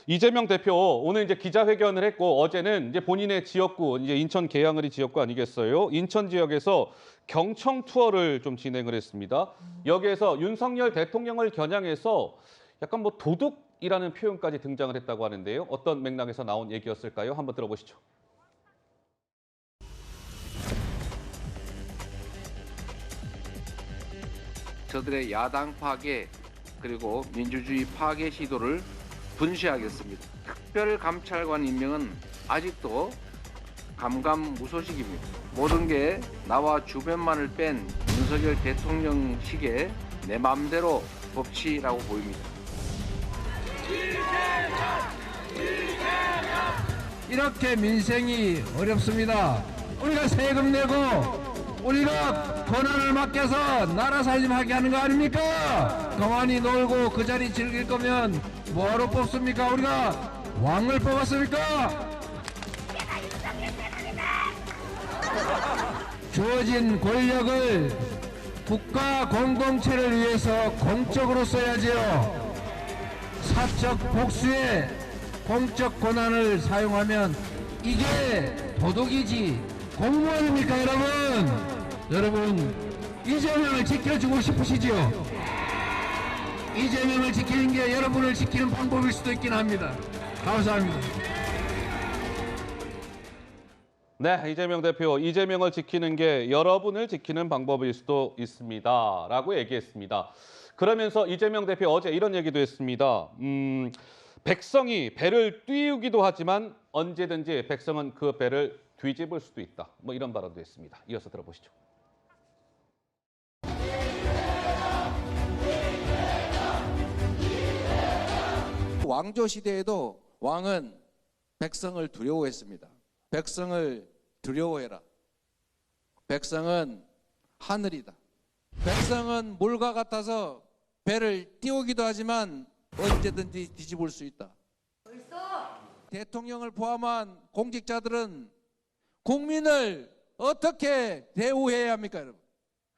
이재명 대표 오늘 이제 기자회견을 했고 어제는 이제 본인의 지역구 이제 인천 계양을이 지역구 아니겠어요? 인천 지역에서 경청 투어를 좀 진행을 했습니다. 여기에서 윤석열 대통령을 겨냥해서 약간 뭐 도둑이라는 표현까지 등장을 했다고 하는데요. 어떤 맥락에서 나온 얘기였을까요? 한번 들어보시죠. 저들의 야당 파괴 그리고 민주주의 파괴 시도를 분쇄하겠습니다. 특별감찰관 임명은 아직도 감감무소식입니다. 모든 게 나와 주변만을 뺀 윤석열 대통령식의 내 맘대로 법치라고 보입니다. 이렇게 민생이 어렵습니다. 우리가 세금 내고 우리가 권한을 맡겨서 나라 살림하게 하는 거 아닙니까? 가만히 놀고 그 자리 즐길 거면 뭐하러 뽑습니까? 우리가 왕을 뽑았습니까? 주어진 권력을 국가 공동체를 위해서 공적으로 써야지요. 사적 복수에 공적 권한을 사용하면 이게 도둑이지 공무원입니까, 여러분? 여러분, 이재명을 지켜주고 싶으시죠? 이재명을 지키는 게 여러분을 지키는 방법일 수도 있긴 합니다. 감사합니다. 네, 이재명 대표, 이재명을 지키는 게 여러분을 지키는 방법일 수도 있습니다. 라고 얘기했습니다. 그러면서 이재명 대표 어제 이런 얘기도 했습니다. 백성이 배를 띄우기도 하지만 언제든지 백성은 그 배를 뒤집을 수도 있다. 뭐 이런 발언도 했습니다. 이어서 들어보시죠. 왕조 시대에도 왕은 백성을 두려워했습니다. 백성을 두려워해라. 백성은 하늘이다. 백성은 물과 같아서 배를 띄우기도 하지만 언제든지 뒤집을 수 있다. 대통령을 포함한 공직자들은 국민을 어떻게 대우해야 합니까, 여러분?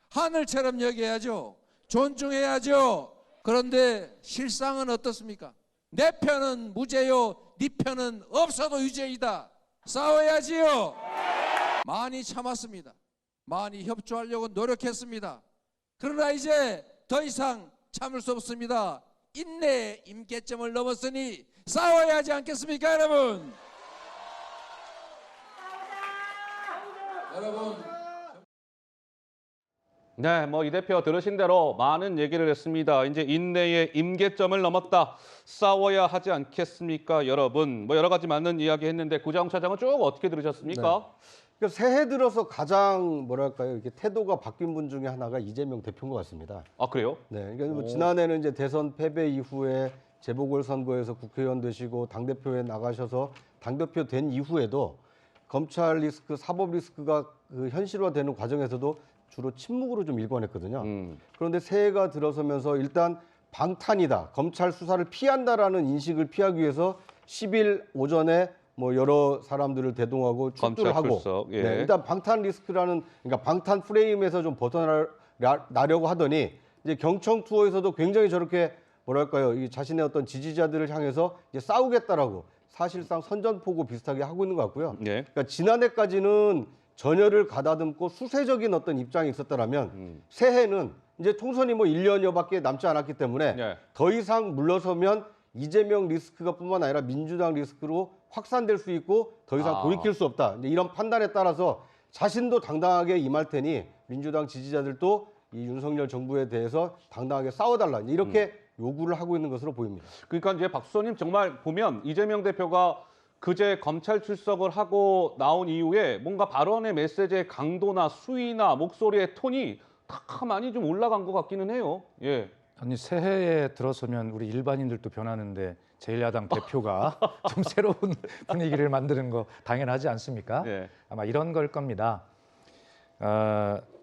하늘처럼 여겨야죠. 존중해야죠. 그런데 실상은 어떻습니까? 내 편은 무죄요, 네 편은 없어도 유죄이다. 싸워야지요. 많이 참았습니다. 많이 협조하려고 노력했습니다. 그러나 이제 더 이상 참을 수 없습니다. 인내의 임계점을 넘었으니 싸워야 하지 않겠습니까, 여러분? 여러분. 네, 뭐 이 대표 들으신 대로 많은 얘기를 했습니다. 이제 인내의 임계점을 넘었다. 싸워야 하지 않겠습니까, 여러분? 뭐 여러 가지 맞는 이야기 했는데 구자홍 차장은 쭉 어떻게 들으셨습니까? 네. 그러니까 새해 들어서 가장 뭐랄까요, 이렇게 태도가 바뀐 분 중에 하나가 이재명 대표인 것 같습니다. 아, 그래요? 네, 그러니까 뭐 지난해는 이제 대선 패배 이후에 재보궐선거에서 국회의원 되시고 당대표에 나가셔서 당대표 된 이후에도 검찰 리스크, 사법 리스크가 그 현실화되는 과정에서도 주로 침묵으로 좀 일관했거든요. 그런데 새해가 들어서면서 일단 방탄이다, 검찰 수사를 피한다라는 인식을 피하기 위해서 10일 오전에 뭐 여러 사람들을 대동하고 출두를 하고, 출석, 예. 네, 일단 방탄 리스크라는, 그러니까 방탄 프레임에서 좀 벗어나려고 하더니 이제 경청 투어에서도 굉장히 저렇게 뭐랄까요, 이 자신의 어떤 지지자들을 향해서 이제 싸우겠다라고 사실상 선전포고 비슷하게 하고 있는 것 같고요. 예. 그러니까 지난해까지는 전열을 가다듬고 수세적인 어떤 입장이 있었다라면 새해는 이제 총선이 뭐 1년여밖에 남지 않았기 때문에 네. 더 이상 물러서면 이재명 리스크가 뿐만 아니라 민주당 리스크로 확산될 수 있고 더 이상 돌이킬 수 없다. 이제 이런 판단에 따라서 자신도 당당하게 임할 테니 민주당 지지자들도 이 윤석열 정부에 대해서 당당하게 싸워달라. 이렇게 요구를 하고 있는 것으로 보입니다. 그러니까 이제 박수님 정말 보면 이재명 대표가 그제 검찰 출석을 하고 나온 이후에 뭔가 발언의 메시지의 강도나 수위나 목소리의 톤이 다 많이 좀 올라간 것 같기는 해요. 예. 아니 새해에 들어서면 우리 일반인들도 변하는데 제1야당 대표가 좀 새로운 분위기를 만드는 거 당연하지 않습니까? 예. 아마 이런 걸 겁니다.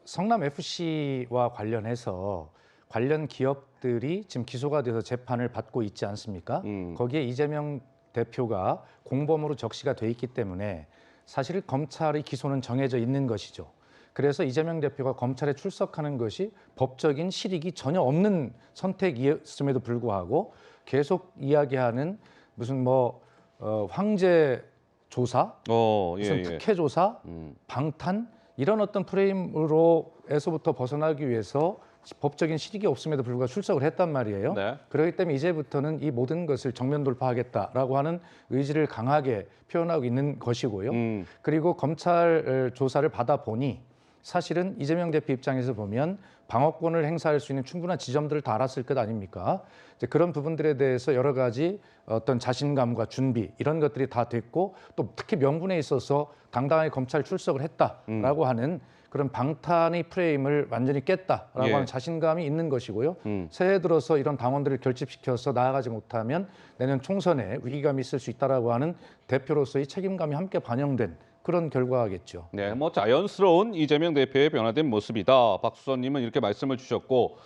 성남 FC와 관련해서 관련 기업들이 지금 기소가 돼서 재판을 받고 있지 않습니까? 거기에 이재명 대표가 공범으로 적시가 돼 있기 때문에 사실 검찰의 기소는 정해져 있는 것이죠. 그래서 이재명 대표가 검찰에 출석하는 것이 법적인 실익이 전혀 없는 선택이었음에도 불구하고 계속 이야기하는 무슨 뭐 황제 조사, 무슨 예. 특혜 조사, 방탄 이런 어떤 프레임으로에서부터 벗어나기 위해서 법적인 실익이 없음에도 불구하고 출석을 했단 말이에요. 네. 그렇기 때문에 이제부터는 이 모든 것을 정면 돌파하겠다라고 하는 의지를 강하게 표현하고 있는 것이고요. 그리고 검찰 조사를 받아보니 사실은 이재명 대표 입장에서 보면 방어권을 행사할 수 있는 충분한 지점들을 다 알았을 것 아닙니까? 이제 그런 부분들에 대해서 여러 가지 어떤 자신감과 준비 이런 것들이 다 됐고 또 특히 명분에 있어서 당당하게 검찰 출석을 했다라고 하는 그런 방탄의 프레임을 완전히 깼다라고 예. 하는 자신감이 있는 것이고요. 새해 들어서 이런 당원들을 결집시켜서 나아가지 못하면 내년 총선에 위기감이 있을 수 있다라고 하는 대표로서의 책임감이 함께 반영된 그런 결과겠죠. 네, 뭐 자연스러운 이재명 대표의 변화된 모습이다. 박수선님은 이렇게 말씀을 주셨고